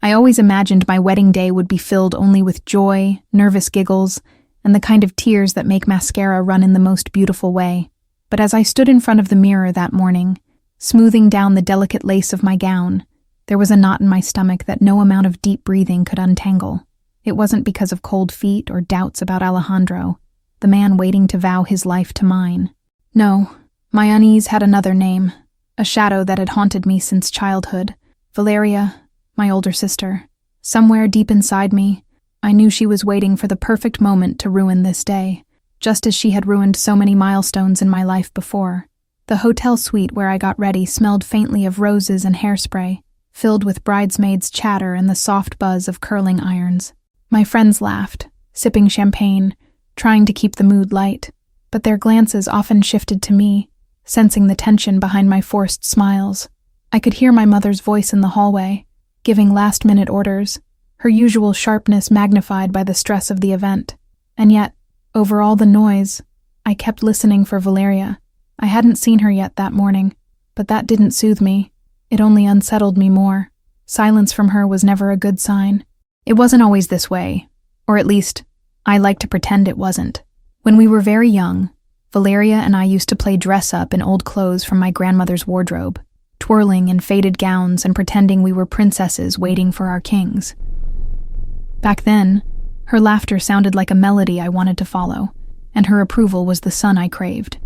I always imagined my wedding day would be filled only with joy, nervous giggles, and the kind of tears that make mascara run in the most beautiful way. But as I stood in front of the mirror that morning, smoothing down the delicate lace of my gown, there was a knot in my stomach that no amount of deep breathing could untangle. It wasn't because of cold feet or doubts about Alejandro, the man waiting to vow his life to mine. No, my unease had another name, a shadow that had haunted me since childhood. Valeria, my older sister. Somewhere deep inside me, I knew she was waiting for the perfect moment to ruin this day, just as she had ruined so many milestones in my life before. The hotel suite where I got ready smelled faintly of roses and hairspray, filled with bridesmaids' chatter and the soft buzz of curling irons. My friends laughed, sipping champagne, trying to keep the mood light, but their glances often shifted to me, sensing the tension behind my forced smiles. I could hear my mother's voice in the hallway, giving last-minute orders, her usual sharpness magnified by the stress of the event. And yet, over all the noise, I kept listening for Valeria. I hadn't seen her yet that morning, but that didn't soothe me. It only unsettled me more. Silence from her was never a good sign. It wasn't always this way, or at least, I like to pretend it wasn't. When we were very young, Valeria and I used to play dress-up in old clothes from my grandmother's wardrobe, twirling in faded gowns and pretending we were princesses waiting for our kings. Back then, her laughter sounded like a melody I wanted to follow, and her approval was the sun I craved.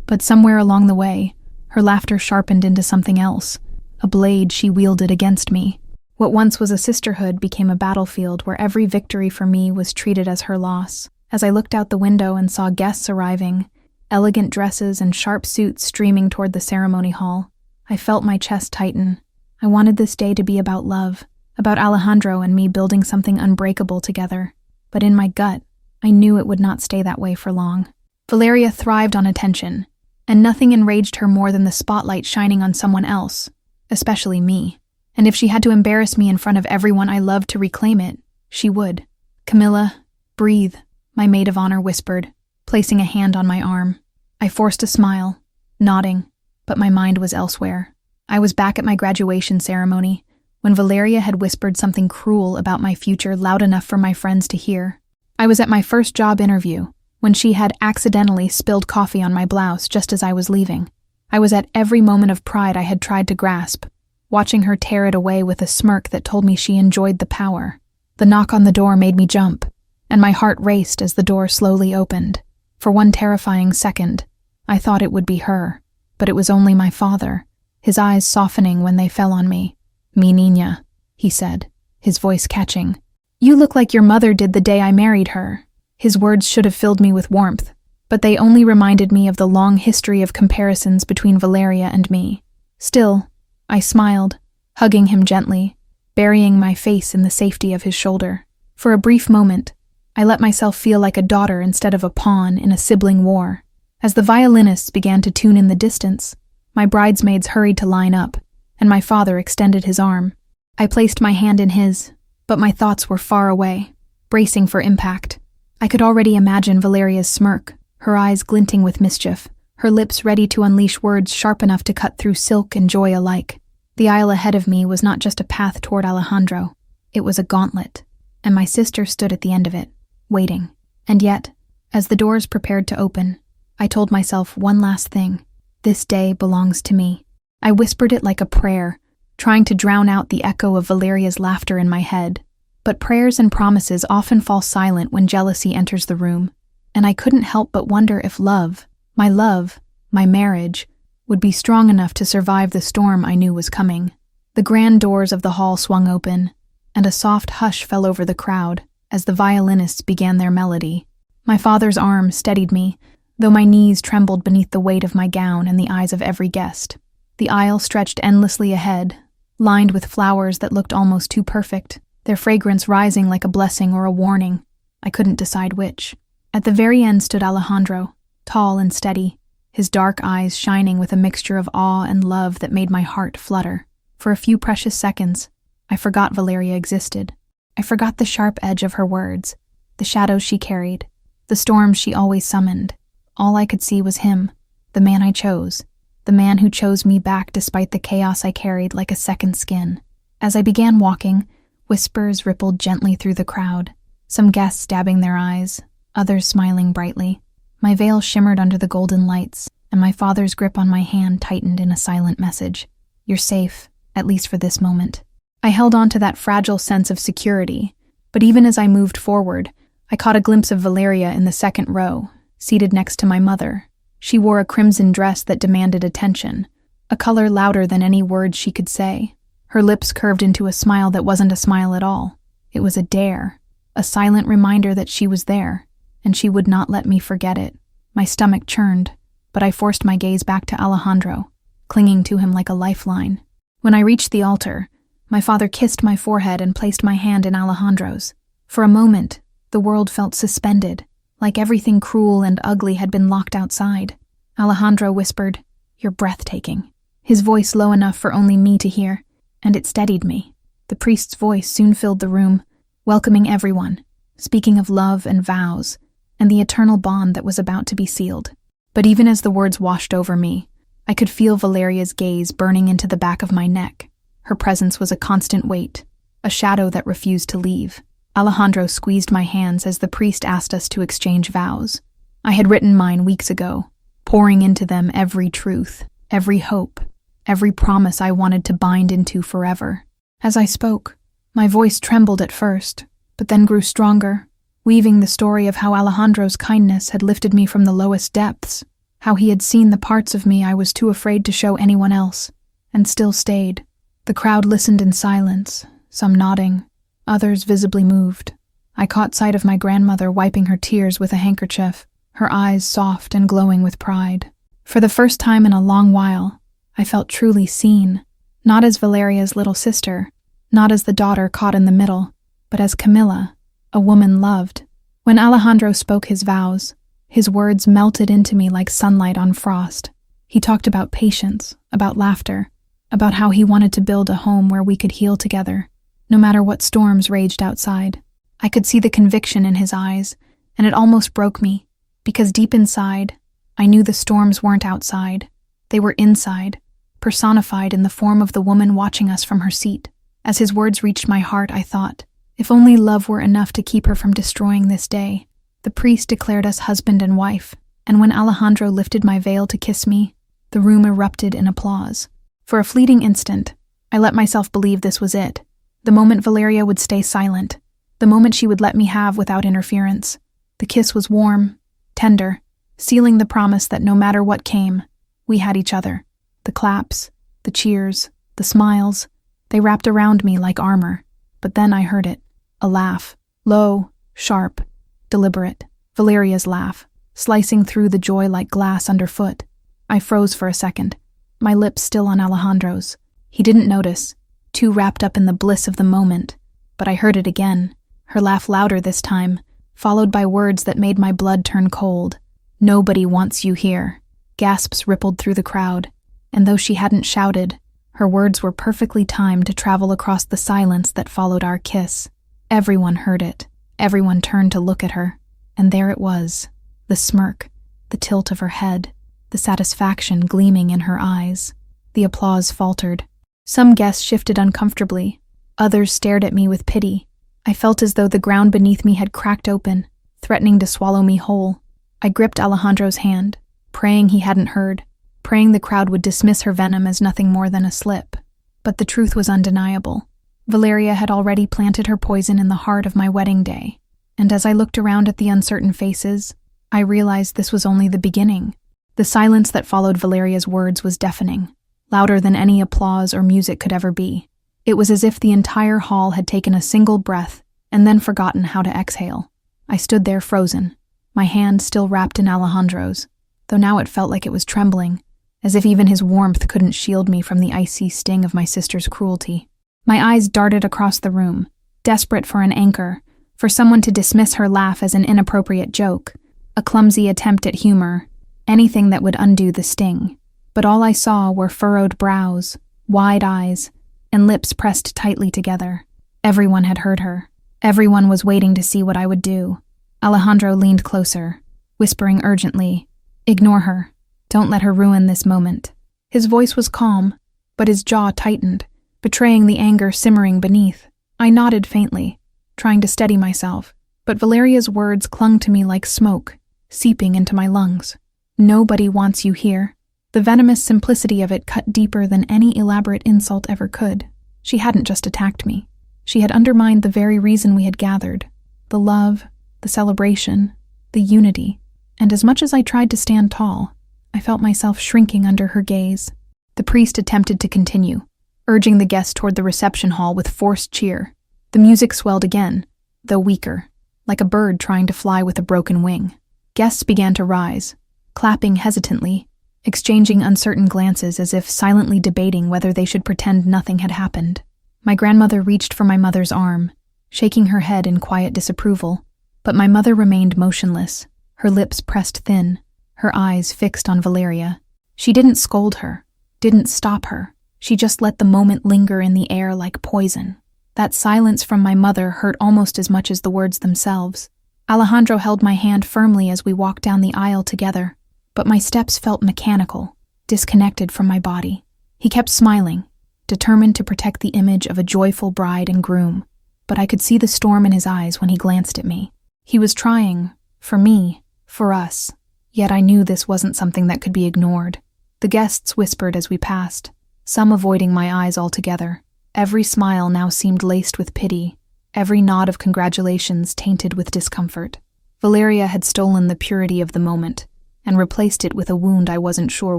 But somewhere along the way, her laughter sharpened into something else, a blade she wielded against me. What once was a sisterhood became a battlefield where every victory for me was treated as her loss. As I looked out the window and saw guests arriving, elegant dresses and sharp suits streaming toward the ceremony hall, I felt my chest tighten. I wanted this day to be about love, about Alejandro and me building something unbreakable together. But in my gut, I knew it would not stay that way for long. Valeria thrived on attention, and nothing enraged her more than the spotlight shining on someone else, especially me. And if she had to embarrass me in front of everyone I loved to reclaim it, she would. "Camilla, breathe," my maid of honor whispered, placing a hand on my arm. I forced a smile, nodding, but my mind was elsewhere. I was back at my graduation ceremony, when Valeria had whispered something cruel about my future loud enough for my friends to hear. I was at my first job interview, when she had accidentally spilled coffee on my blouse just as I was leaving. I was at every moment of pride I had tried to grasp, watching her tear it away with a smirk that told me she enjoyed the power. The knock on the door made me jump, and my heart raced as the door slowly opened. For one terrifying second, I thought it would be her, but it was only my father, his eyes softening when they fell on me. "Mi niña," he said, his voice catching. "You look like your mother did the day I married her." His words should have filled me with warmth, but they only reminded me of the long history of comparisons between Valeria and me. Still, I smiled, hugging him gently, burying my face in the safety of his shoulder. For a brief moment, I let myself feel like a daughter instead of a pawn in a sibling war. As the violinists began to tune in the distance, my bridesmaids hurried to line up, and my father extended his arm. I placed my hand in his, but my thoughts were far away, bracing for impact. I could already imagine Valeria's smirk, her eyes glinting with mischief, her lips ready to unleash words sharp enough to cut through silk and joy alike. The aisle ahead of me was not just a path toward Alejandro, it was a gauntlet, and my sister stood at the end of it, waiting. And yet, as the doors prepared to open, I told myself one last thing: this day belongs to me. I whispered it like a prayer, trying to drown out the echo of Valeria's laughter in my head. But prayers and promises often fall silent when jealousy enters the room, and I couldn't help but wonder if love, my marriage, would be strong enough to survive the storm I knew was coming. The grand doors of the hall swung open, and a soft hush fell over the crowd as the violinists began their melody. My father's arm steadied me, though my knees trembled beneath the weight of my gown and the eyes of every guest. The aisle stretched endlessly ahead, lined with flowers that looked almost too perfect, their fragrance rising like a blessing or a warning. I couldn't decide which. At the very end stood Alejandro, tall and steady, his dark eyes shining with a mixture of awe and love that made my heart flutter. For a few precious seconds, I forgot Valeria existed. I forgot the sharp edge of her words, the shadows she carried, the storms she always summoned. All I could see was him, the man I chose, the man who chose me back despite the chaos I carried like a second skin. As I began walking, Whispers rippled gently through the crowd, some guests dabbing their eyes, others smiling brightly. My veil shimmered under the golden lights, and my father's grip on my hand tightened in a silent message. You're safe, at least for this moment. I held on to that fragile sense of security, but even as I moved forward, I caught a glimpse of Valeria in the second row, seated next to my mother. She wore a crimson dress that demanded attention, a color louder than any words she could say. Her lips curved into a smile that wasn't a smile at all. It was a dare, a silent reminder that she was there, and she would not let me forget it. My stomach churned, but I forced my gaze back to Alejandro, clinging to him like a lifeline. When I reached the altar, my father kissed my forehead and placed my hand in Alejandro's. For a moment, the world felt suspended, like everything cruel and ugly had been locked outside. Alejandro whispered, "You're breathtaking," his voice low enough for only me to hear, and it steadied me. The priest's voice soon filled the room, welcoming everyone, speaking of love and vows, and the eternal bond that was about to be sealed. But even as the words washed over me, I could feel Valeria's gaze burning into the back of my neck. Her presence was a constant weight, a shadow that refused to leave. Alejandro squeezed my hands as the priest asked us to exchange vows. I had written mine weeks ago, pouring into them every truth, every hope, every promise I wanted to bind into forever. As I spoke, my voice trembled at first, but then grew stronger, weaving the story of how Alejandro's kindness had lifted me from the lowest depths, how he had seen the parts of me I was too afraid to show anyone else, and still stayed. The crowd listened in silence, some nodding, others visibly moved. I caught sight of my grandmother wiping her tears with a handkerchief, her eyes soft and glowing with pride. For the first time in a long while, I felt truly seen, not as Valeria's little sister, not as the daughter caught in the middle, but as Camilla, a woman loved. When Alejandro spoke his vows, his words melted into me like sunlight on frost. He talked about patience, about laughter, about how he wanted to build a home where we could heal together, no matter what storms raged outside. I could see the conviction in his eyes, and it almost broke me, because deep inside, I knew the storms weren't outside. They were inside, personified in the form of the woman watching us from her seat. As his words reached my heart, I thought, if only love were enough to keep her from destroying this day. The priest declared us husband and wife, and when Alejandro lifted my veil to kiss me, the room erupted in applause. For a fleeting instant, I let myself believe this was it. The moment Valeria would stay silent, the moment she would let me have without interference. The kiss was warm, tender, sealing the promise that no matter what came, we had each other. The claps, the cheers, the smiles, they wrapped around me like armor. But then I heard it, a laugh, low, sharp, deliberate. Valeria's laugh, slicing through the joy like glass underfoot. I froze for a second, my lips still on Alejandro's. He didn't notice, too wrapped up in the bliss of the moment, but I heard it again, her laugh louder this time, followed by words that made my blood turn cold. "Nobody wants you here." Gasps rippled through the crowd, and though she hadn't shouted, her words were perfectly timed to travel across the silence that followed our kiss. Everyone heard it. Everyone turned to look at her, and there it was, the smirk, the tilt of her head, the satisfaction gleaming in her eyes. The applause faltered. Some guests shifted uncomfortably. Others stared at me with pity. I felt as though the ground beneath me had cracked open, threatening to swallow me whole. I gripped Alejandro's hand, praying he hadn't heard, praying the crowd would dismiss her venom as nothing more than a slip. But the truth was undeniable. Valeria had already planted her poison in the heart of my wedding day, and as I looked around at the uncertain faces, I realized this was only the beginning. The silence that followed Valeria's words was deafening, louder than any applause or music could ever be. It was as if the entire hall had taken a single breath and then forgotten how to exhale. I stood there frozen, my hand still wrapped in Alejandro's, though now it felt like it was trembling, as if even his warmth couldn't shield me from the icy sting of my sister's cruelty. My eyes darted across the room, desperate for an anchor, for someone to dismiss her laugh as an inappropriate joke, a clumsy attempt at humor, anything that would undo the sting. But all I saw were furrowed brows, wide eyes, and lips pressed tightly together. Everyone had heard her. Everyone was waiting to see what I would do. Alejandro leaned closer, whispering urgently, "Ignore her. Don't let her ruin this moment." His voice was calm, but his jaw tightened, betraying the anger simmering beneath. I nodded faintly, trying to steady myself, but Valeria's words clung to me like smoke, seeping into my lungs. Nobody wants you here. The venomous simplicity of it cut deeper than any elaborate insult ever could. She hadn't just attacked me. She had undermined the very reason we had gathered. The love, the celebration, the unity. And as much as I tried to stand tall, I felt myself shrinking under her gaze. The priest attempted to continue, urging the guests toward the reception hall with forced cheer. The music swelled again, though weaker, like a bird trying to fly with a broken wing. Guests began to rise, clapping hesitantly, exchanging uncertain glances as if silently debating whether they should pretend nothing had happened. My grandmother reached for my mother's arm, shaking her head in quiet disapproval, but my mother remained motionless, her lips pressed thin, her eyes fixed on Valeria. She didn't scold her, didn't stop her. She just let the moment linger in the air like poison. That silence from my mother hurt almost as much as the words themselves. Alejandro held my hand firmly as we walked down the aisle together, but my steps felt mechanical, disconnected from my body. He kept smiling, determined to protect the image of a joyful bride and groom, but I could see the storm in his eyes when he glanced at me. He was trying, for me, for us, yet I knew this wasn't something that could be ignored. The guests whispered as we passed, some avoiding my eyes altogether. Every smile now seemed laced with pity, every nod of congratulations tainted with discomfort. Valeria had stolen the purity of the moment, and replaced it with a wound I wasn't sure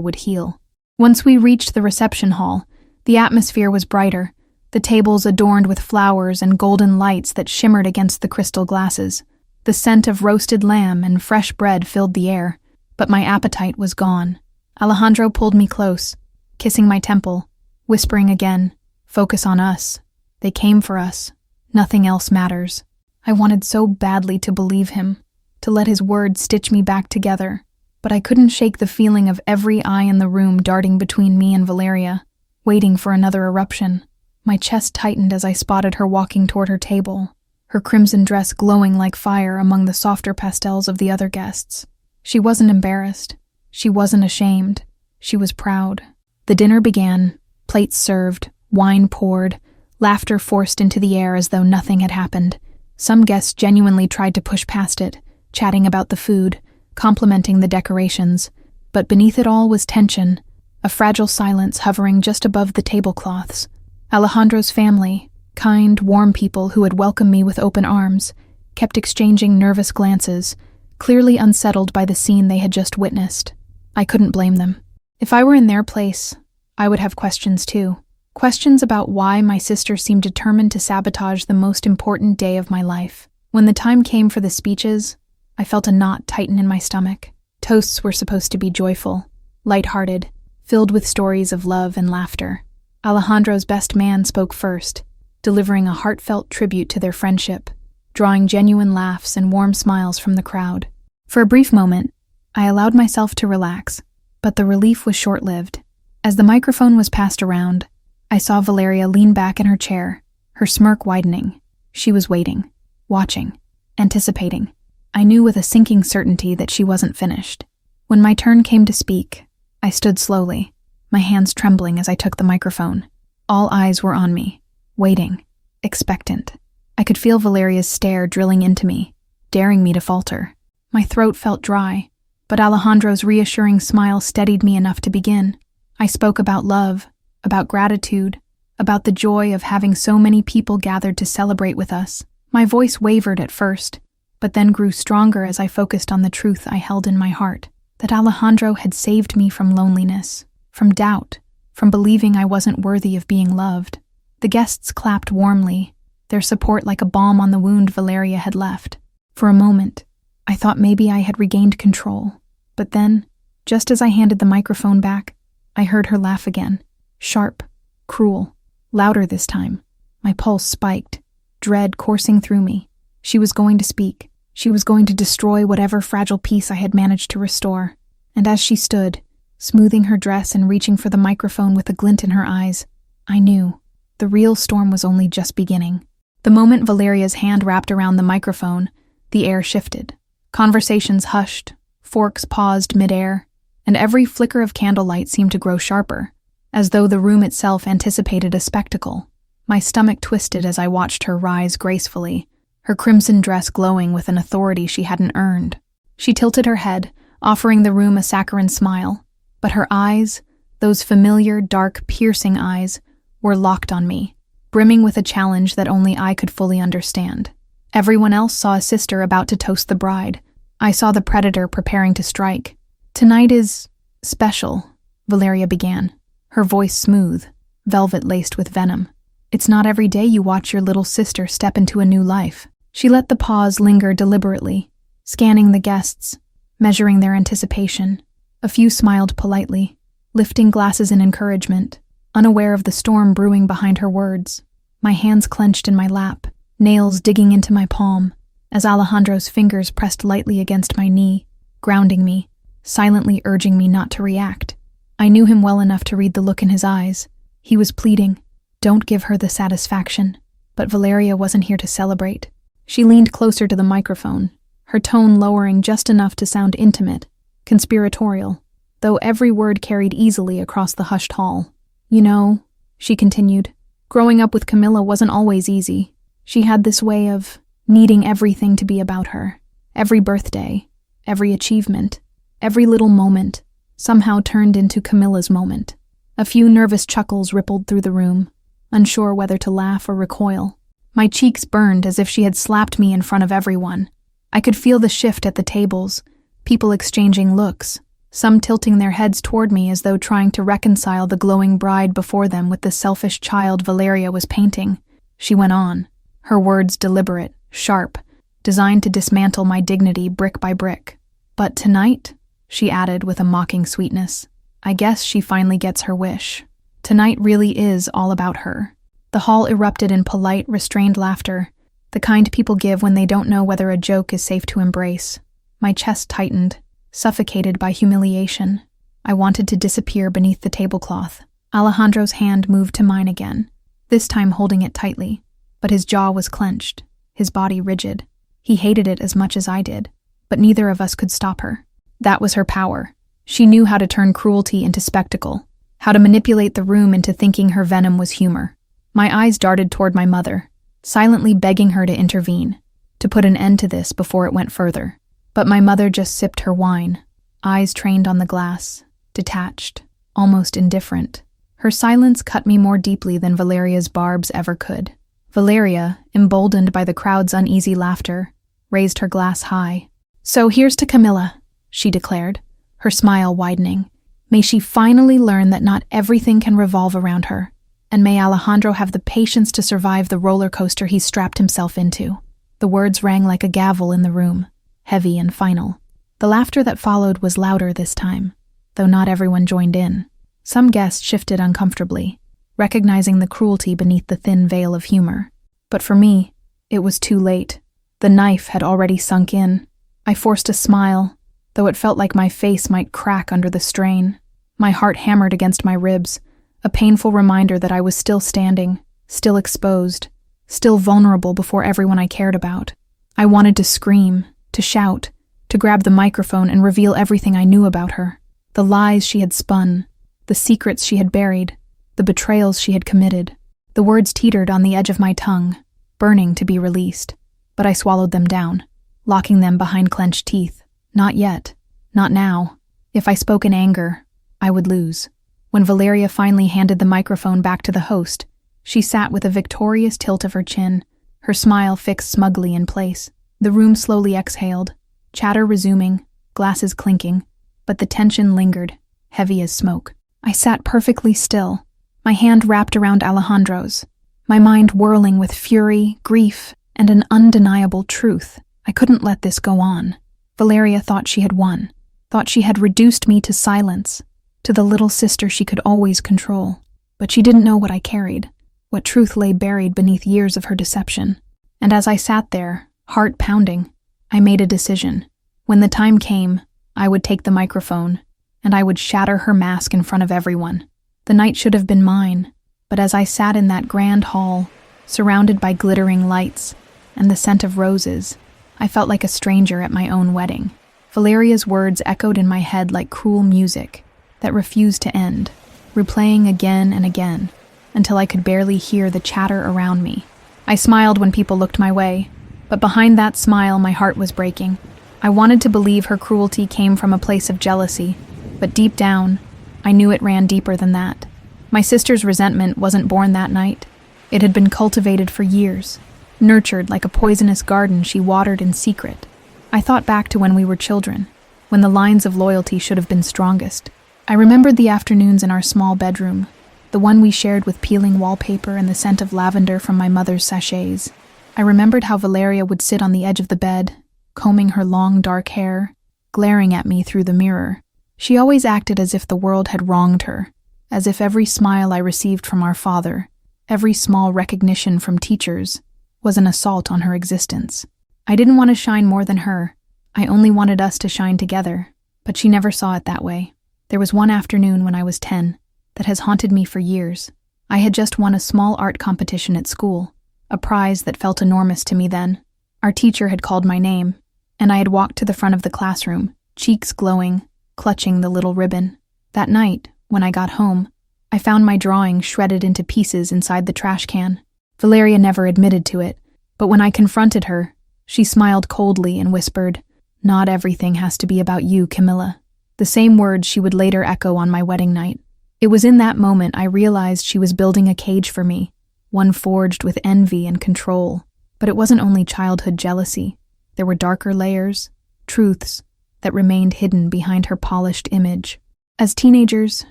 would heal. Once we reached the reception hall, the atmosphere was brighter, the tables adorned with flowers and golden lights that shimmered against the crystal glasses. The scent of roasted lamb and fresh bread filled the air, but my appetite was gone. Alejandro pulled me close, kissing my temple, whispering again, "Focus on us. They came for us. Nothing else matters." I wanted so badly to believe him, to let his words stitch me back together, but I couldn't shake the feeling of every eye in the room darting between me and Valeria, waiting for another eruption. My chest tightened as I spotted her walking toward her table, her crimson dress glowing like fire among the softer pastels of the other guests. She wasn't embarrassed. She wasn't ashamed. She was proud. The dinner began, plates served, wine poured, laughter forced into the air as though nothing had happened. Some guests genuinely tried to push past it, chatting about the food, complimenting the decorations, but beneath it all was tension, a fragile silence hovering just above the tablecloths. Alejandro's family, kind, warm people who had welcomed me with open arms, kept exchanging nervous glances, clearly unsettled by the scene they had just witnessed. I couldn't blame them. If I were in their place, I would have questions too. Questions about why my sister seemed determined to sabotage the most important day of my life. When the time came for the speeches, I felt a knot tighten in my stomach. Toasts were supposed to be joyful, lighthearted, filled with stories of love and laughter. Alejandro's best man spoke first, delivering a heartfelt tribute to their friendship, drawing genuine laughs and warm smiles from the crowd. For a brief moment, I allowed myself to relax, but the relief was short-lived. As the microphone was passed around, I saw Valeria lean back in her chair, her smirk widening. She was waiting, watching, anticipating. I knew with a sinking certainty that she wasn't finished. When my turn came to speak, I stood slowly, my hands trembling as I took the microphone. All eyes were on me, waiting, expectant. I could feel Valeria's stare drilling into me, daring me to falter. My throat felt dry, but Alejandro's reassuring smile steadied me enough to begin. I spoke about love, about gratitude, about the joy of having so many people gathered to celebrate with us. My voice wavered at first, but then grew stronger as I focused on the truth I held in my heart, that Alejandro had saved me from loneliness, from doubt, from believing I wasn't worthy of being loved. The guests clapped warmly, their support like a balm on the wound Valeria had left. For a moment, I thought maybe I had regained control, but then, just as I handed the microphone back, I heard her laugh again, sharp, cruel, louder this time. My pulse spiked, dread coursing through me. She was going to speak. She was going to destroy whatever fragile piece I had managed to restore. And as she stood, smoothing her dress and reaching for the microphone with a glint in her eyes, I knew the real storm was only just beginning. The moment Valeria's hand wrapped around the microphone, the air shifted. Conversations hushed, forks paused midair, and every flicker of candlelight seemed to grow sharper, as though the room itself anticipated a spectacle. My stomach twisted as I watched her rise gracefully, her crimson dress glowing with an authority she hadn't earned. She tilted her head, offering the room a saccharine smile, but her eyes, those familiar, dark, piercing eyes, were locked on me, brimming with a challenge that only I could fully understand. Everyone else saw a sister about to toast the bride. I saw the predator preparing to strike. "Tonight is special," Valeria began, her voice smooth, velvet laced with venom. "It's not every day you watch your little sister step into a new life." She let the pause linger deliberately, scanning the guests, measuring their anticipation. A few smiled politely, lifting glasses in encouragement, unaware of the storm brewing behind her words. My hands clenched in my lap, nails digging into my palm, as Alejandro's fingers pressed lightly against my knee, grounding me, silently urging me not to react. I knew him well enough to read the look in his eyes. He was pleading, "Don't give her the satisfaction." But Valeria wasn't here to celebrate. She leaned closer to the microphone, her tone lowering just enough to sound intimate, conspiratorial, though every word carried easily across the hushed hall. "You know," she continued, "growing up with Camilla wasn't always easy. She had this way of needing everything to be about her. Every birthday, every achievement, every little moment somehow turned into Camilla's moment." A few nervous chuckles rippled through the room, unsure whether to laugh or recoil. My cheeks burned as if she had slapped me in front of everyone. I could feel the shift at the tables, people exchanging looks, some tilting their heads toward me as though trying to reconcile the glowing bride before them with the selfish child Valeria was painting. She went on, her words deliberate, sharp, designed to dismantle my dignity brick by brick. "But tonight," she added with a mocking sweetness, "I guess she finally gets her wish. Tonight really is all about her." The hall erupted in polite, restrained laughter, the kind people give when they don't know whether a joke is safe to embrace. My chest tightened, suffocated by humiliation. I wanted to disappear beneath the tablecloth. Alejandro's hand moved to mine again, this time holding it tightly, but his jaw was clenched, his body rigid. He hated it as much as I did, but neither of us could stop her. That was her power. She knew how to turn cruelty into spectacle, how to manipulate the room into thinking her venom was humor. My eyes darted toward my mother, silently begging her to intervene, to put an end to this before it went further. But my mother just sipped her wine, eyes trained on the glass, detached, almost indifferent. Her silence cut me more deeply than Valeria's barbs ever could. Valeria, emboldened by the crowd's uneasy laughter, raised her glass high. "So here's to Camilla," she declared, her smile widening. "May she finally learn that not everything can revolve around her. And may Alejandro have the patience to survive the roller coaster he strapped himself into." The words rang like a gavel in the room, heavy and final. The laughter that followed was louder this time, though not everyone joined in. Some guests shifted uncomfortably, recognizing the cruelty beneath the thin veil of humor. But for me, it was too late. The knife had already sunk in. I forced a smile, though it felt like my face might crack under the strain. My heart hammered against my ribs, a painful reminder that I was still standing, still exposed, still vulnerable before everyone I cared about. I wanted to scream, to shout, to grab the microphone and reveal everything I knew about her. The lies she had spun, the secrets she had buried, the betrayals she had committed. The words teetered on the edge of my tongue, burning to be released. But I swallowed them down, locking them behind clenched teeth. Not yet. Not now. If I spoke in anger, I would lose. When Valeria finally handed the microphone back to the host, she sat with a victorious tilt of her chin, her smile fixed smugly in place. The room slowly exhaled, chatter resuming, glasses clinking, but the tension lingered, heavy as smoke. I sat perfectly still, my hand wrapped around Alejandro's, my mind whirling with fury, grief, and an undeniable truth. I couldn't let this go on. Valeria thought she had won, thought she had reduced me to silence, to the little sister she could always control. But she didn't know what I carried, what truth lay buried beneath years of her deception. And as I sat there, heart pounding, I made a decision. When the time came, I would take the microphone, and I would shatter her mask in front of everyone. The night should have been mine, but as I sat in that grand hall, surrounded by glittering lights and the scent of roses, I felt like a stranger at my own wedding. Valeria's words echoed in my head like cruel music that refused to end, replaying again and again. until I could barely hear the chatter around me. I smiled when people looked my way, but behind that smile my heart was breaking. I wanted to believe her cruelty came from a place of jealousy, but deep down, I knew it ran deeper than that. My sister's resentment wasn't born that night. It had been cultivated for years, nurtured like a poisonous garden she watered in secret. I thought back to when we were children, when the lines of loyalty should have been strongest. I remembered the afternoons in our small bedroom, the one we shared with peeling wallpaper and the scent of lavender from my mother's sachets. I remembered how Valeria would sit on the edge of the bed, combing her long dark hair, glaring at me through the mirror. She always acted as if the world had wronged her, as if every smile I received from our father, every small recognition from teachers, was an assault on her existence. I didn't want to shine more than her. I only wanted us to shine together, but she never saw it that way. There was one afternoon when I was 10 that has haunted me for years. I had just won a small art competition at school, a prize that felt enormous to me then. Our teacher had called my name, and I had walked to the front of the classroom, cheeks glowing, clutching the little ribbon. That night, when I got home, I found my drawing shredded into pieces inside the trash can. Valeria never admitted to it, but when I confronted her, she smiled coldly and whispered, "Not everything has to be about you, Camilla." The same words she would later echo on my wedding night. It was in that moment I realized she was building a cage for me, one forged with envy and control. But it wasn't only childhood jealousy. There were darker layers, truths, that remained hidden behind her polished image. As teenagers,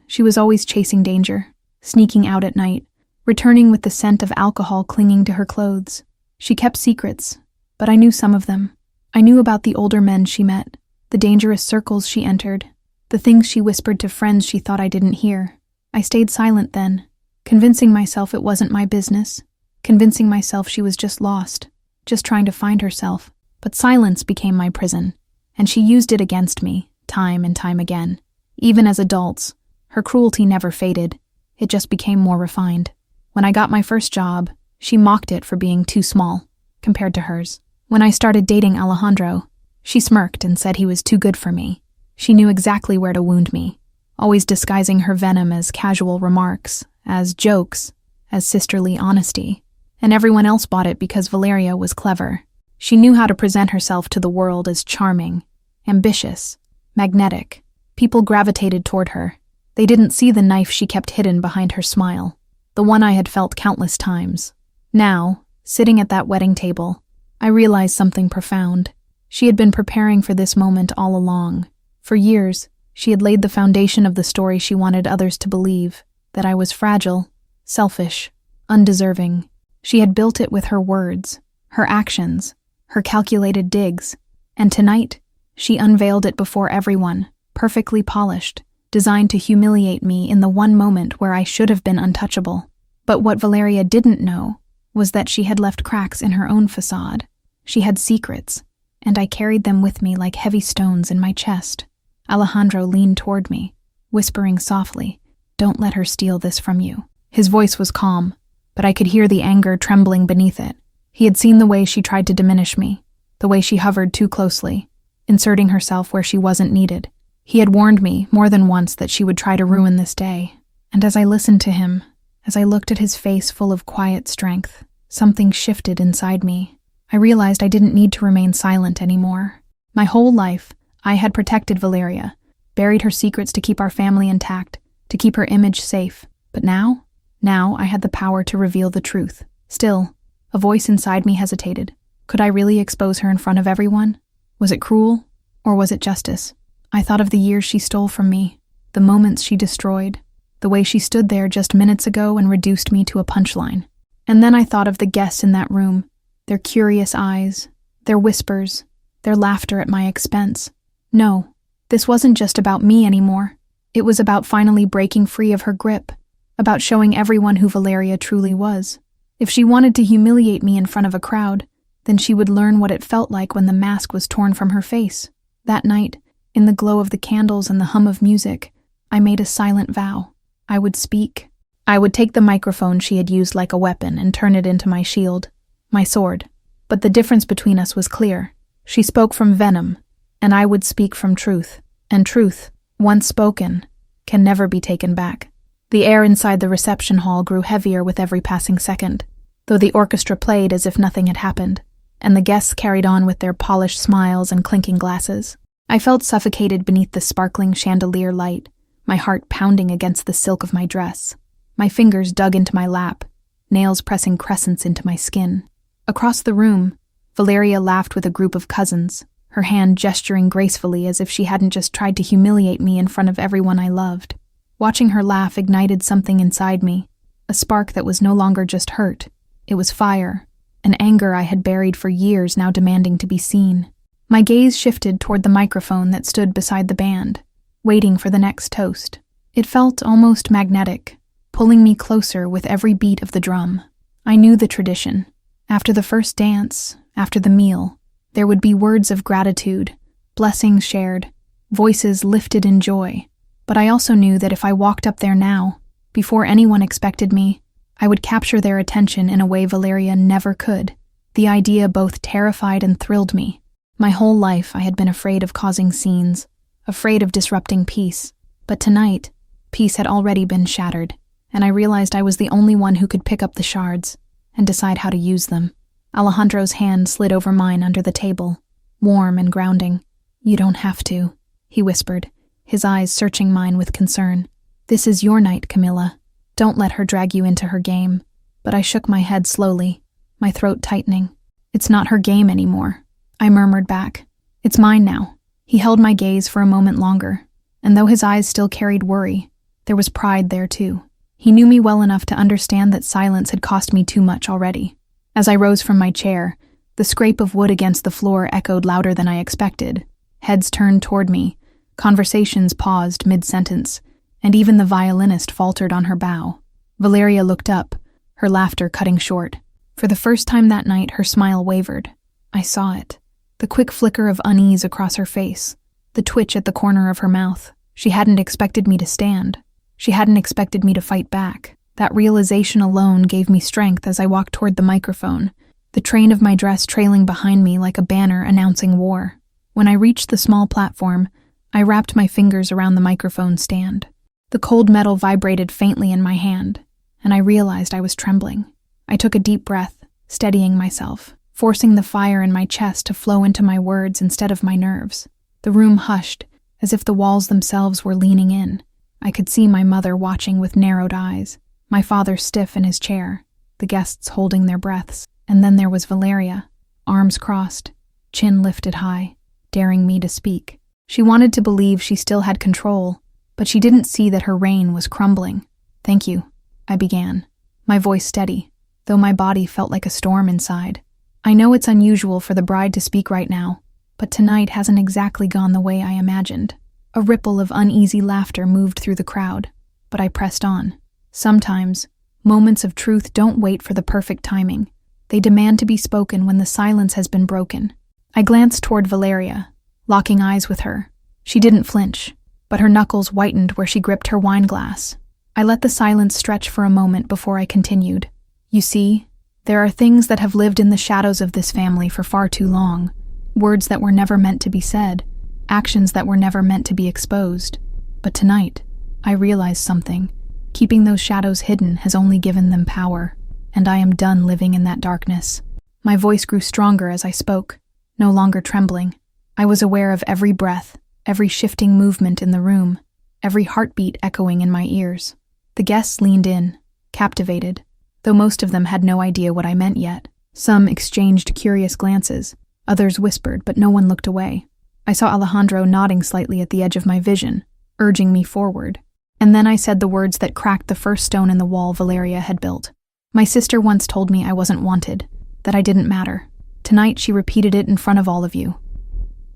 she was always chasing danger, sneaking out at night, returning with the scent of alcohol clinging to her clothes. She kept secrets, but I knew some of them. I knew about the older men she met, the dangerous circles she entered, the things she whispered to friends she thought I didn't hear. I stayed silent then, convincing myself it wasn't my business, convincing myself she was just lost, just trying to find herself. But silence became my prison, and she used it against me, time and time again. Even as adults, her cruelty never faded. It just became more refined. When I got my first job, she mocked it for being too small, compared to hers. When I started dating Alejandro, she smirked and said he was too good for me. She knew exactly where to wound me, always disguising her venom as casual remarks, as jokes, as sisterly honesty. And everyone else bought it because Valeria was clever. She knew how to present herself to the world as charming, ambitious, magnetic. People gravitated toward her. They didn't see the knife she kept hidden behind her smile, the one I had felt countless times. Now, sitting at that wedding table, I realized something profound. She had been preparing for this moment all along. For years, she had laid the foundation of the story she wanted others to believe, that I was fragile, selfish, undeserving. She had built it with her words, her actions, her calculated digs, and tonight, she unveiled it before everyone, perfectly polished, designed to humiliate me in the one moment where I should have been untouchable. But what Valeria didn't know was that she had left cracks in her own facade. She had secrets, and I carried them with me like heavy stones in my chest. Alejandro leaned toward me, whispering softly, "Don't let her steal this from you." His voice was calm, but I could hear the anger trembling beneath it. He had seen the way she tried to diminish me, the way she hovered too closely, inserting herself where she wasn't needed. He had warned me more than once that she would try to ruin this day. And as I listened to him, as I looked at his face full of quiet strength, something shifted inside me. I realized I didn't need to remain silent anymore. My whole life, I had protected Valeria, buried her secrets to keep our family intact, to keep her image safe. But now I had the power to reveal the truth. Still, a voice inside me hesitated. Could I really expose her in front of everyone? Was it cruel, or was it justice? I thought of the years she stole from me, the moments she destroyed, the way she stood there just minutes ago and reduced me to a punchline. And then I thought of the guests in that room, their curious eyes, their whispers, their laughter at my expense. No, this wasn't just about me anymore. It was about finally breaking free of her grip, about showing everyone who Valeria truly was. If she wanted to humiliate me in front of a crowd, then she would learn what it felt like when the mask was torn from her face. That night, in the glow of the candles and the hum of music, I made a silent vow. I would speak. I would take the microphone she had used like a weapon and turn it into my shield, my sword. But the difference between us was clear. She spoke from venom, and I would speak from truth. And truth, once spoken, can never be taken back. The air inside the reception hall grew heavier with every passing second, though the orchestra played as if nothing had happened, and the guests carried on with their polished smiles and clinking glasses. I felt suffocated beneath the sparkling chandelier light, my heart pounding against the silk of my dress. My fingers dug into my lap, nails pressing crescents into my skin. Across the room, Valeria laughed with a group of cousins, her hand gesturing gracefully as if she hadn't just tried to humiliate me in front of everyone I loved. Watching her laugh ignited something inside me, a spark that was no longer just hurt. It was fire, an anger I had buried for years now demanding to be seen. My gaze shifted toward the microphone that stood beside the band, waiting for the next toast. It felt almost magnetic, pulling me closer with every beat of the drum. I knew the tradition. After the first dance, after the meal, there would be words of gratitude, blessings shared, voices lifted in joy. But I also knew that if I walked up there now, before anyone expected me, I would capture their attention in a way Valeria never could. The idea both terrified and thrilled me. My whole life I had been afraid of causing scenes, afraid of disrupting peace. But tonight, peace had already been shattered, and I realized I was the only one who could pick up the shards and decide how to use them. Alejandro's hand slid over mine under the table, warm and grounding. "You don't have to," he whispered, his eyes searching mine with concern. "This is your night, Camilla. Don't let her drag you into her game." But I shook my head slowly, my throat tightening. "It's not her game anymore," I murmured back. "It's mine now." He held my gaze for a moment longer, and though his eyes still carried worry, there was pride there too. He knew me well enough to understand that silence had cost me too much already. As I rose from my chair, the scrape of wood against the floor echoed louder than I expected. Heads turned toward me, conversations paused mid-sentence, and even the violinist faltered on her bow. Valeria looked up, her laughter cutting short. For the first time that night, her smile wavered. I saw it. The quick flicker of unease across her face, the twitch at the corner of her mouth. She hadn't expected me to stand. She hadn't expected me to fight back. That realization alone gave me strength as I walked toward the microphone, the train of my dress trailing behind me like a banner announcing war. When I reached the small platform, I wrapped my fingers around the microphone stand. The cold metal vibrated faintly in my hand, and I realized I was trembling. I took a deep breath, steadying myself, forcing the fire in my chest to flow into my words instead of my nerves. The room hushed, as if the walls themselves were leaning in. I could see my mother watching with narrowed eyes, my father stiff in his chair, the guests holding their breaths. And then there was Valeria, arms crossed, chin lifted high, daring me to speak. She wanted to believe she still had control, but she didn't see that her reign was crumbling. "Thank you," I began, my voice steady, though my body felt like a storm inside. "I know it's unusual for the bride to speak right now, but tonight hasn't exactly gone the way I imagined." A ripple of uneasy laughter moved through the crowd, but I pressed on. Sometimes, moments of truth don't wait for the perfect timing. They demand to be spoken when the silence has been broken. I glanced toward Valeria, locking eyes with her. She didn't flinch, but her knuckles whitened where she gripped her wine glass. I let the silence stretch for a moment before I continued. "You see, there are things that have lived in the shadows of this family for far too long. Words that were never meant to be said, actions that were never meant to be exposed. But tonight, I realized something. Keeping those shadows hidden has only given them power, and I am done living in that darkness." My voice grew stronger as I spoke, no longer trembling. I was aware of every breath, every shifting movement in the room, every heartbeat echoing in my ears. The guests leaned in, captivated, though most of them had no idea what I meant yet. Some exchanged curious glances, others whispered, but no one looked away. I saw Alejandro nodding slightly at the edge of my vision, urging me forward. And then I said the words that cracked the first stone in the wall Valeria had built. "My sister once told me I wasn't wanted, that I didn't matter. Tonight she repeated it in front of all of you.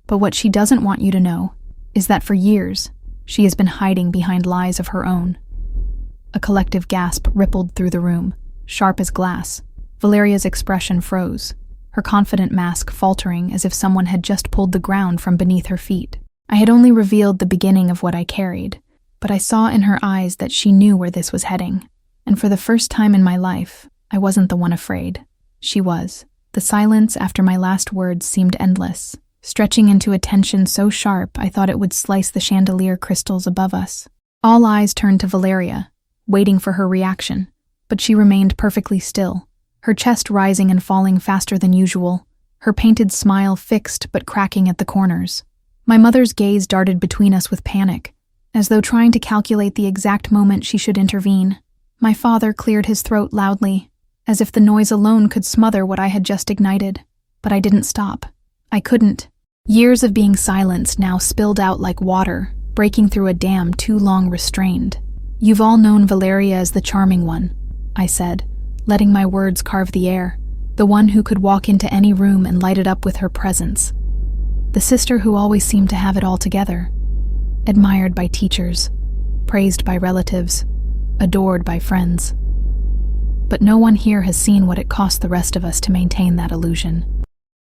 But what she doesn't want you to know is that for years, she has been hiding behind lies of her own." A collective gasp rippled through the room, sharp as glass. Valeria's expression froze, her confident mask faltering as if someone had just pulled the ground from beneath her feet. I had only revealed the beginning of what I carried, but I saw in her eyes that she knew where this was heading. And for the first time in my life, I wasn't the one afraid. She was. The silence after my last words seemed endless, stretching into a tension so sharp I thought it would slice the chandelier crystals above us. All eyes turned to Valeria, waiting for her reaction. But she remained perfectly still, her chest rising and falling faster than usual, her painted smile fixed but cracking at the corners. My mother's gaze darted between us with panic, as though trying to calculate the exact moment she should intervene. My father cleared his throat loudly, as if the noise alone could smother what I had just ignited. But I didn't stop. I couldn't. Years of being silenced now spilled out like water, breaking through a dam too long restrained. "You've all known Valeria as the charming one," I said, letting my words carve the air, the one who could walk into any room and light it up with her presence. The sister who always seemed to have it all together, admired by teachers, praised by relatives, adored by friends. But no one here has seen what it cost the rest of us to maintain that illusion.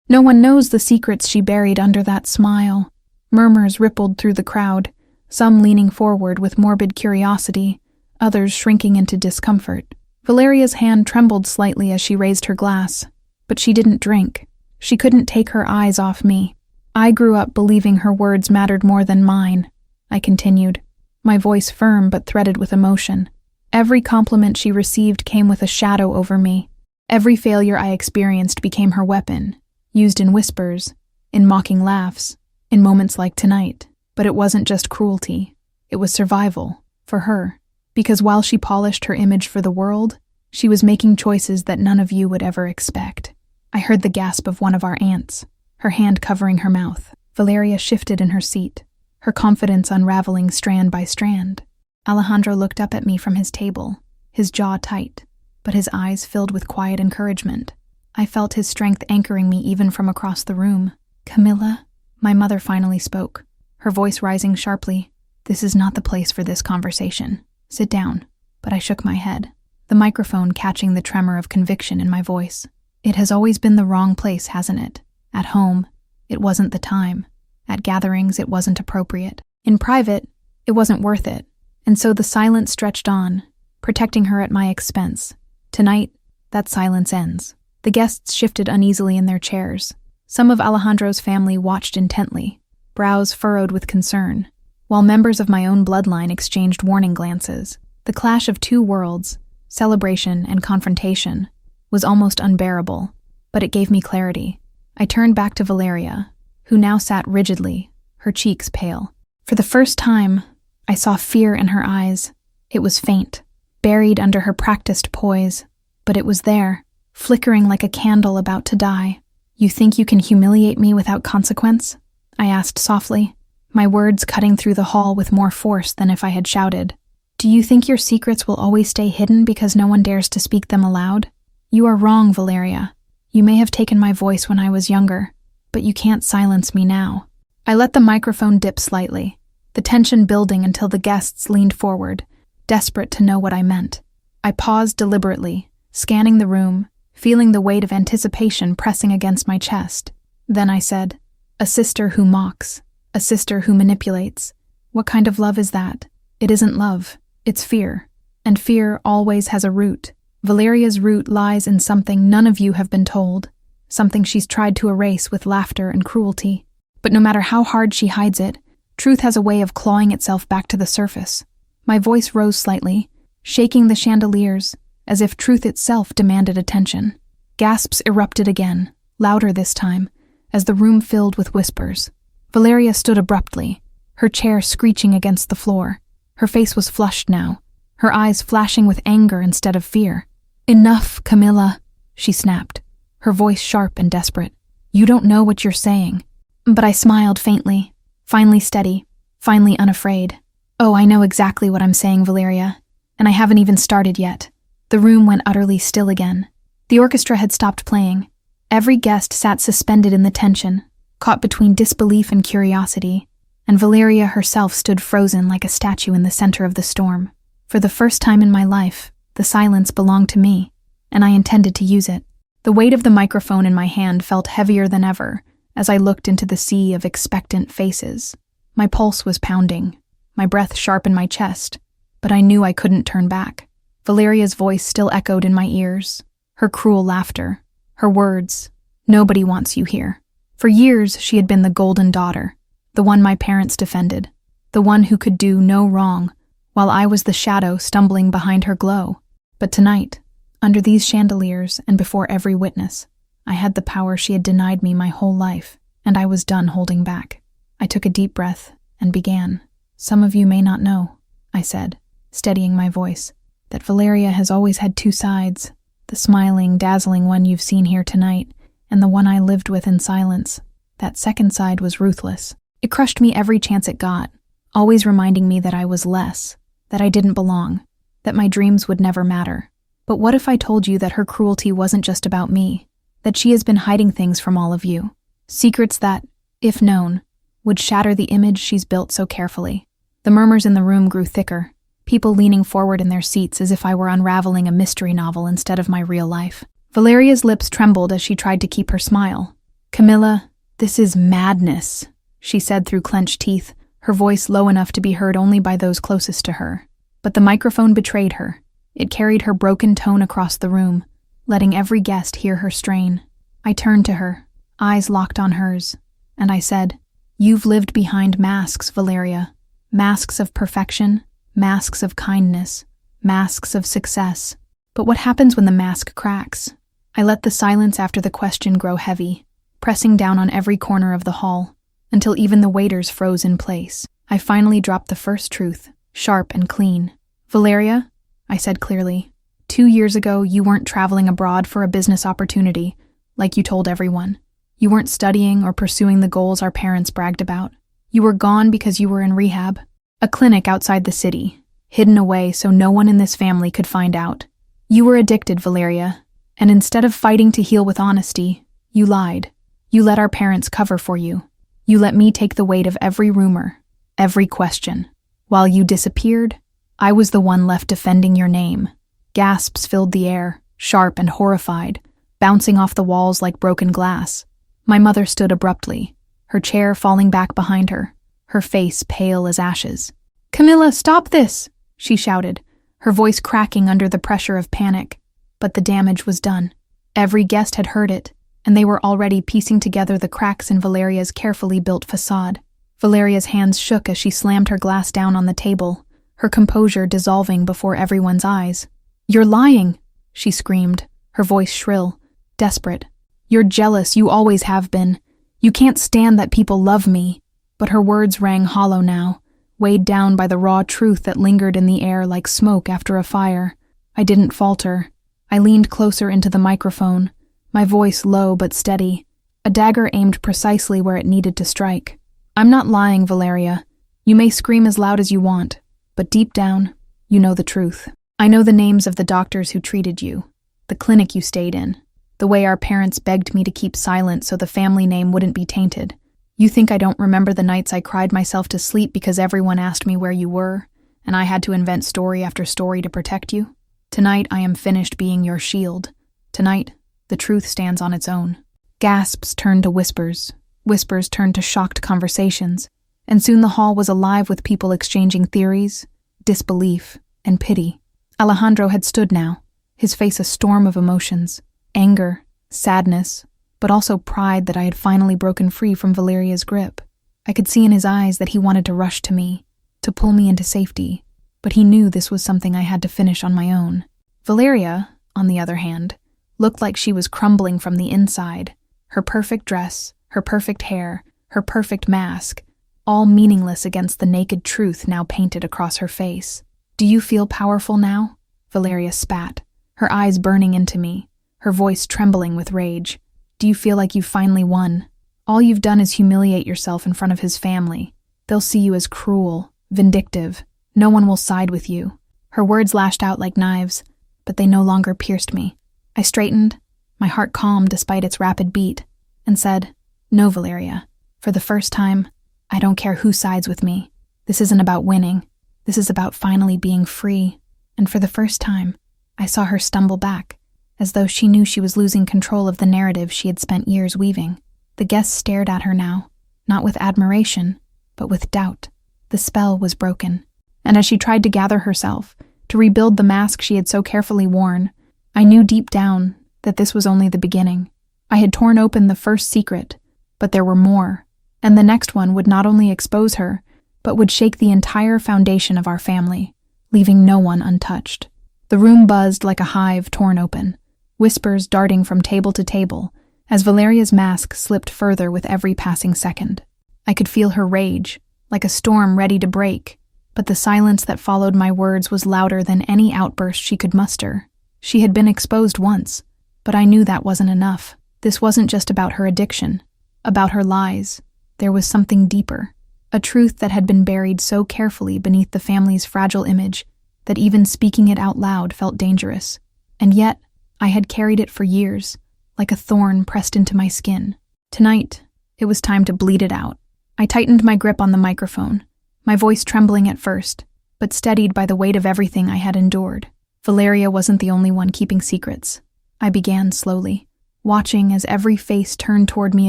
No one knows the secrets she buried under that smile. Murmurs rippled through the crowd, some leaning forward with morbid curiosity, others shrinking into discomfort. Valeria's hand trembled slightly as she raised her glass, but she didn't drink. She couldn't take her eyes off me. I grew up believing her words mattered more than mine, I continued, my voice firm but threaded with emotion. Every compliment she received came with a shadow over me. Every failure I experienced became her weapon, used in whispers, in mocking laughs, in moments like tonight. But it wasn't just cruelty. It was survival, for her. Because while she polished her image for the world, she was making choices that none of you would ever expect. I heard the gasp of one of our aunts, her hand covering her mouth. Valeria shifted in her seat, her confidence unraveling strand by strand. Alejandro looked up at me from his table, his jaw tight, but his eyes filled with quiet encouragement. I felt his strength anchoring me even from across the room. "Camilla," my mother finally spoke, her voice rising sharply. "This is not the place for this conversation. Sit down." But I shook my head, the microphone catching the tremor of conviction in my voice. "It has always been the wrong place, hasn't it? At home, it wasn't the time. At gatherings, it wasn't appropriate. In private, it wasn't worth it. And so the silence stretched on, protecting her at my expense. Tonight, that silence ends." The guests shifted uneasily in their chairs. Some of Alejandro's family watched intently, brows furrowed with concern, while members of my own bloodline exchanged warning glances. The clash of two worlds, celebration and confrontation, was almost unbearable, but it gave me clarity. I turned back to Valeria, who now sat rigidly, her cheeks pale. For the first time, I saw fear in her eyes. It was faint, buried under her practiced poise, but it was there, flickering like a candle about to die. "You think you can humiliate me without consequence?" I asked softly, my words cutting through the hall with more force than if I had shouted. "Do you think your secrets will always stay hidden because no one dares to speak them aloud? You are wrong, Valeria. You may have taken my voice when I was younger, but you can't silence me now." I let the microphone dip slightly, the tension building until the guests leaned forward, desperate to know what I meant. I paused deliberately, scanning the room, feeling the weight of anticipation pressing against my chest. Then I said, "A sister who mocks, a sister who manipulates. What kind of love is that? It isn't love, it's fear. And fear always has a root. Valeria's root lies in something none of you have been told, something she's tried to erase with laughter and cruelty. But no matter how hard she hides it, truth has a way of clawing itself back to the surface." My voice rose slightly, shaking the chandeliers, as if truth itself demanded attention. Gasps erupted again, louder this time, as the room filled with whispers. Valeria stood abruptly, her chair screeching against the floor. Her face was flushed now, her eyes flashing with anger instead of fear. "Enough, Camilla," she snapped, her voice sharp and desperate. "You don't know what you're saying." But I smiled faintly, finally steady, finally unafraid. "Oh, I know exactly what I'm saying, Valeria, and I haven't even started yet." The room went utterly still again. The orchestra had stopped playing. Every guest sat suspended in the tension, caught between disbelief and curiosity, and Valeria herself stood frozen like a statue in the center of the storm. For the first time in my life, the silence belonged to me, and I intended to use it. The weight of the microphone in my hand felt heavier than ever as I looked into the sea of expectant faces. My pulse was pounding, my breath sharp in my chest, but I knew I couldn't turn back. Valeria's voice still echoed in my ears, her cruel laughter, her words, "Nobody wants you here." For years, she had been the golden daughter, the one my parents defended, the one who could do no wrong, while I was the shadow stumbling behind her glow. But tonight, under these chandeliers and before every witness, I had the power she had denied me my whole life, and I was done holding back. I took a deep breath and began. Some of you may not know, I said, steadying my voice, that Valeria has always had two sides, the smiling, dazzling one you've seen here tonight, and the one I lived with in silence. That second side was ruthless. It crushed me every chance it got, always reminding me that I was less, that I didn't belong, that my dreams would never matter. But what if I told you that her cruelty wasn't just about me, that she has been hiding things from all of you, secrets that, if known, would shatter the image she's built so carefully? The murmurs in the room grew thicker, people leaning forward in their seats as if I were unraveling a mystery novel instead of my real life. Valeria's lips trembled as she tried to keep her smile. "Camilla, this is madness," she said through clenched teeth, her voice low enough to be heard only by those closest to her. But the microphone betrayed her. It carried her broken tone across the room, letting every guest hear her strain. I turned to her, eyes locked on hers, and I said, "You've lived behind masks, Valeria. Masks of perfection, masks of kindness, masks of success. But what happens when the mask cracks?" I let the silence after the question grow heavy, pressing down on every corner of the hall, until even the waiters froze in place. I finally dropped the first truth, sharp and clean. "Valeria," I said clearly, 2 years ago you weren't traveling abroad for a business opportunity, like you told everyone. You weren't studying or pursuing the goals our parents bragged about. You were gone because you were in rehab, a clinic outside the city, hidden away so no one in this family could find out. You were addicted, Valeria, and instead of fighting to heal with honesty, you lied. You let our parents cover for you. You let me take the weight of every rumor, every question. While you disappeared, I was the one left defending your name. Gasps filled the air, sharp and horrified, bouncing off the walls like broken glass. My mother stood abruptly, her chair falling back behind her, her face pale as ashes. "Camilla, stop this!" she shouted, her voice cracking under the pressure of panic. But the damage was done. Every guest had heard it, and they were already piecing together the cracks in Valeria's carefully built facade. Valeria's hands shook as she slammed her glass down on the table, her composure dissolving before everyone's eyes. "You're lying," she screamed, her voice shrill, desperate. "You're jealous, you always have been. You can't stand that people love me." But her words rang hollow now, weighed down by the raw truth that lingered in the air like smoke after a fire. I didn't falter. I leaned closer into the microphone, my voice low but steady, a dagger aimed precisely where it needed to strike. "I'm not lying, Valeria. You may scream as loud as you want, but deep down, you know the truth. I know the names of the doctors who treated you, the clinic you stayed in, the way our parents begged me to keep silent so the family name wouldn't be tainted. You think I don't remember the nights I cried myself to sleep because everyone asked me where you were, and I had to invent story after story to protect you? Tonight I am finished being your shield. Tonight, the truth stands on its own." Gasps turned to whispers, whispers turned to shocked conversations, and soon the hall was alive with people exchanging theories, disbelief, and pity. Alejandro had stood now, his face a storm of emotions, anger, sadness, but also pride that I had finally broken free from Valeria's grip. I could see in his eyes that he wanted to rush to me, to pull me into safety, but he knew this was something I had to finish on my own. Valeria, on the other hand, looked like she was crumbling from the inside, her perfect dress, her perfect hair, her perfect mask, all meaningless against the naked truth now painted across her face. "Do you feel powerful now?" Valeria spat, her eyes burning into me, her voice trembling with rage. "Do you feel like you've finally won? All you've done is humiliate yourself in front of his family. They'll see you as cruel, vindictive. No one will side with you." Her words lashed out like knives, but they no longer pierced me. I straightened, my heart calm despite its rapid beat, and said, "No, Valeria. For the first time, I don't care who sides with me. This isn't about winning. This is about finally being free." And for the first time, I saw her stumble back, as though she knew she was losing control of the narrative she had spent years weaving. The guests stared at her now, not with admiration, but with doubt. The spell was broken. And as she tried to gather herself, to rebuild the mask she had so carefully worn, I knew deep down that this was only the beginning. I had torn open the first secret, but there were more, and the next one would not only expose her, but would shake the entire foundation of our family. leaving no one untouched. The room buzzed like a hive torn open, whispers darting from table to table as Valeria's mask slipped further with every passing second. I could feel her rage, like a storm ready to break, but the silence that followed my words was louder than any outburst she could muster. She had been exposed once, but I knew that wasn't enough. This wasn't just about her addiction, about her lies. There was something deeper, a truth that had been buried so carefully beneath the family's fragile image that even speaking it out loud felt dangerous. And yet, I had carried it for years, like a thorn pressed into my skin. Tonight, it was time to bleed it out. I tightened my grip on the microphone, my voice trembling at first, but steadied by the weight of everything I had endured. Valeria wasn't the only one keeping secrets. I began slowly, watching as every face turned toward me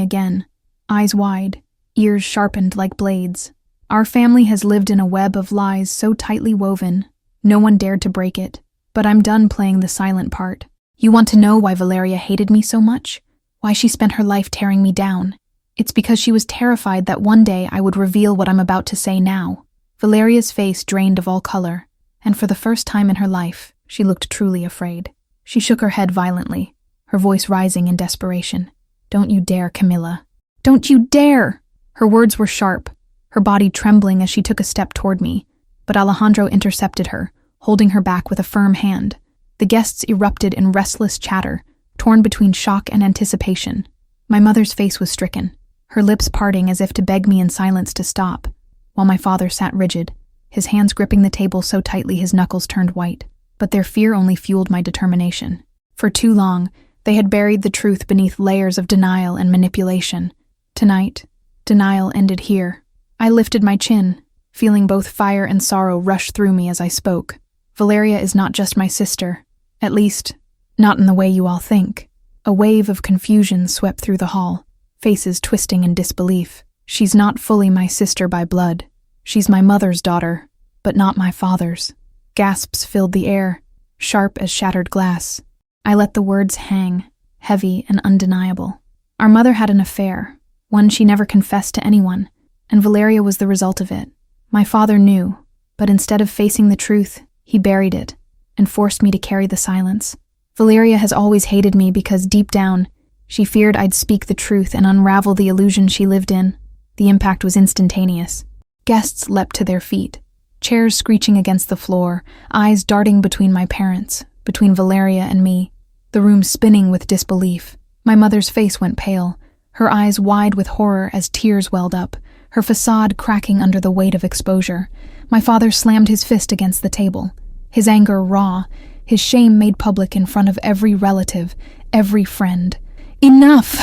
again, eyes wide, ears sharpened like blades. Our family has lived in a web of lies so tightly woven, no one dared to break it. But I'm done playing the silent part. You want to know why Valeria hated me so much? Why she spent her life tearing me down? It's because she was terrified that one day I would reveal what I'm about to say now. Valeria's face drained of all color, and for the first time in her life, she looked truly afraid. She shook her head violently, her voice rising in desperation. Don't you dare, Camilla. Don't you dare! Her words were sharp, her body trembling as she took a step toward me, but Alejandro intercepted her, holding her back with a firm hand. The guests erupted in restless chatter, torn between shock and anticipation. My mother's face was stricken, her lips parting as if to beg me in silence to stop, while my father sat rigid, his hands gripping the table so tightly his knuckles turned white. But their fear only fueled my determination. For too long, they had buried the truth beneath layers of denial and manipulation. Tonight, denial ended here. I lifted my chin, feeling both fire and sorrow rush through me as I spoke. Valeria is not just my sister, at least, not in the way you all think. A wave of confusion swept through the hall, faces twisting in disbelief. She's not fully my sister by blood. She's my mother's daughter, but not my father's. Gasps filled the air, sharp as shattered glass. I let the words hang, heavy and undeniable. Our mother had an affair, one she never confessed to anyone, and Valeria was the result of it. My father knew, but instead of facing the truth, he buried it and forced me to carry the silence. Valeria has always hated me because deep down, she feared I'd speak the truth and unravel the illusion she lived in. The impact was instantaneous. Guests leapt to their feet, chairs screeching against the floor, eyes darting between my parents, between Valeria and me, the room spinning with disbelief. My mother's face went pale, her eyes wide with horror as tears welled up, her facade cracking under the weight of exposure. My father slammed his fist against the table, his anger raw, his shame made public in front of every relative, every friend. Enough,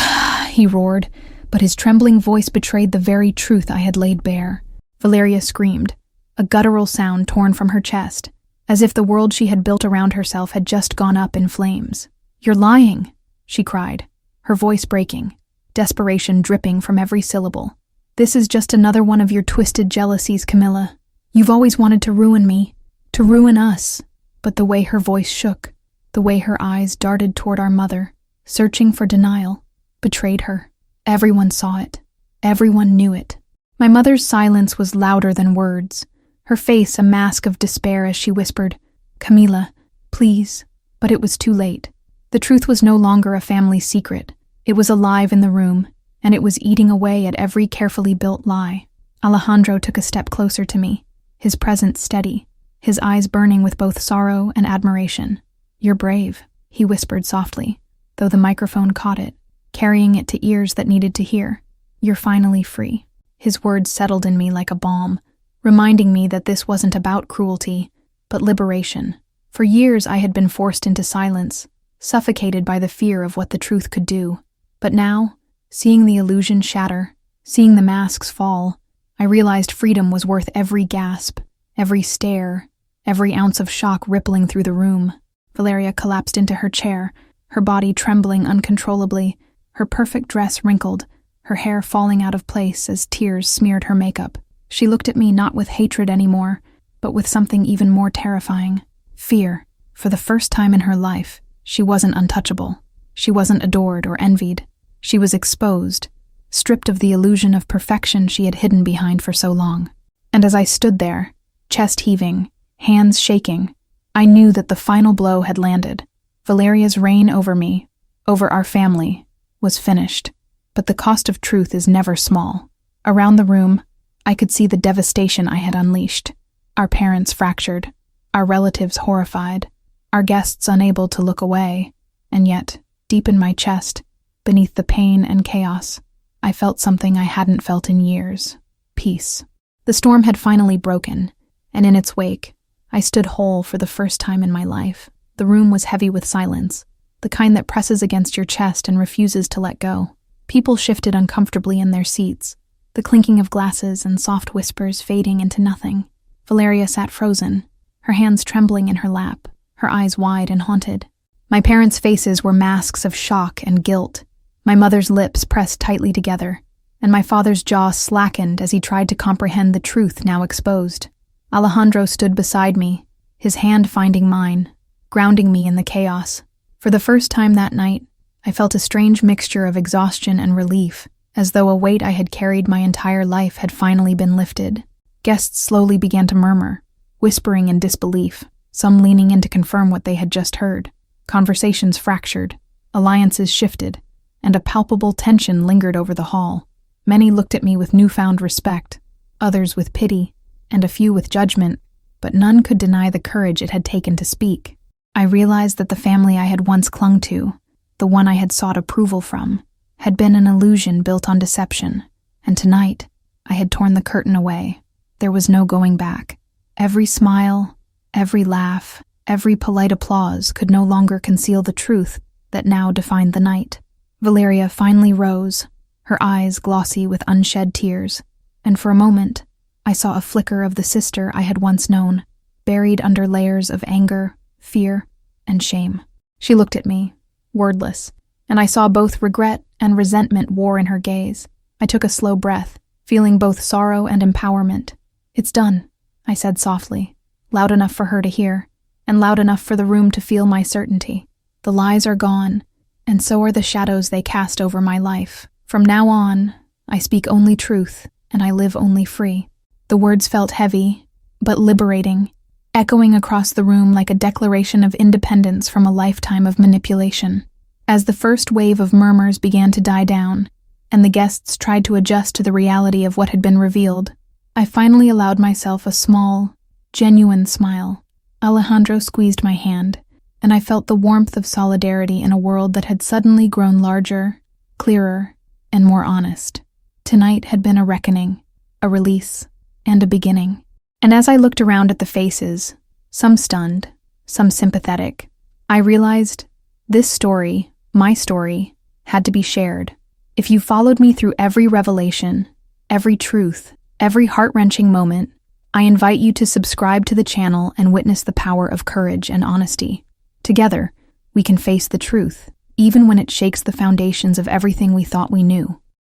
he roared, but his trembling voice betrayed the very truth I had laid bare. Valeria screamed, a guttural sound torn from her chest, as if the world she had built around herself had just gone up in flames. You're lying, she cried, her voice breaking, desperation dripping from every syllable. This is just another one of your twisted jealousies, Camilla. You've always wanted to ruin me, to ruin us. But the way her voice shook, the way her eyes darted toward our mother, searching for denial, betrayed her. Everyone saw it. Everyone knew it. My mother's silence was louder than words, her face a mask of despair as she whispered, Camilla, please. But it was too late. The truth was no longer a family secret. It was alive in the room, and it was eating away at every carefully built lie. Alejandro took a step closer to me, his presence steady, his eyes burning with both sorrow and admiration. You're brave, he whispered softly, though the microphone caught it, carrying it to ears that needed to hear. You're finally free. His words settled in me like a balm, reminding me that this wasn't about cruelty, but liberation. For years I had been forced into silence, suffocated by the fear of what the truth could do. But now, seeing the illusion shatter, seeing the masks fall, I realized freedom was worth every gasp, every stare, every ounce of shock rippling through the room. Valeria collapsed into her chair, her body trembling uncontrollably, her perfect dress wrinkled, her hair falling out of place as tears smeared her makeup. She looked at me not with hatred anymore, but with something even more terrifying. Fear. For the first time in her life, she wasn't untouchable. She wasn't adored or envied. She was exposed, stripped of the illusion of perfection she had hidden behind for so long. And as I stood there, chest heaving, hands shaking. I knew that the final blow had landed. Valeria's reign over me, over our family, was finished. But the cost of truth is never small. Around the room, I could see the devastation I had unleashed. Our parents fractured, our relatives horrified, our guests unable to look away, and yet, deep in my chest, beneath the pain and chaos, I felt something I hadn't felt in years: peace. The storm had finally broken, and in its wake, I stood whole for the first time in my life. The room was heavy with silence, the kind that presses against your chest and refuses to let go. People shifted uncomfortably in their seats, the clinking of glasses and soft whispers fading into nothing. Valeria sat frozen, her hands trembling in her lap, her eyes wide and haunted. My parents' faces were masks of shock and guilt. My mother's lips pressed tightly together, and my father's jaw slackened as he tried to comprehend the truth now exposed. Alejandro stood beside me, his hand finding mine, grounding me in the chaos. For the first time that night, I felt a strange mixture of exhaustion and relief, as though a weight I had carried my entire life had finally been lifted. Guests slowly began to murmur, whispering in disbelief, some leaning in to confirm what they had just heard. Conversations fractured, alliances shifted, and a palpable tension lingered over the hall. Many looked at me with newfound respect, others with pity, and a few with judgment, but none could deny the courage it had taken to speak. I realized that the family I had once clung to, the one I had sought approval from, had been an illusion built on deception, and tonight I had torn the curtain away. There was no going back. Every smile, every laugh, every polite applause could no longer conceal the truth that now defined the night. Valeria finally rose, her eyes glossy with unshed tears, and for a moment I saw a flicker of the sister I had once known, buried under layers of anger, fear, and shame. She looked at me, wordless, and I saw both regret and resentment war in her gaze. I took a slow breath, feeling both sorrow and empowerment. "It's done," I said softly, loud enough for her to hear, and loud enough for the room to feel my certainty. "The lies are gone, and so are the shadows they cast over my life. From now on, I speak only truth, and I live only free." The words felt heavy, but liberating, echoing across the room like a declaration of independence from a lifetime of manipulation. As the first wave of murmurs began to die down, and the guests tried to adjust to the reality of what had been revealed, I finally allowed myself a small, genuine smile. Alejandro squeezed my hand, and I felt the warmth of solidarity in a world that had suddenly grown larger, clearer, and more honest. Tonight had been a reckoning, a release, and a beginning. And as I looked around at the faces, some stunned, some sympathetic, I realized this story, my story, had to be shared. If you followed me through every revelation, every truth, every heart-wrenching moment, I invite you to subscribe to the channel and witness the power of courage and honesty. Together, we can face the truth, even when it shakes the foundations of everything we thought we knew.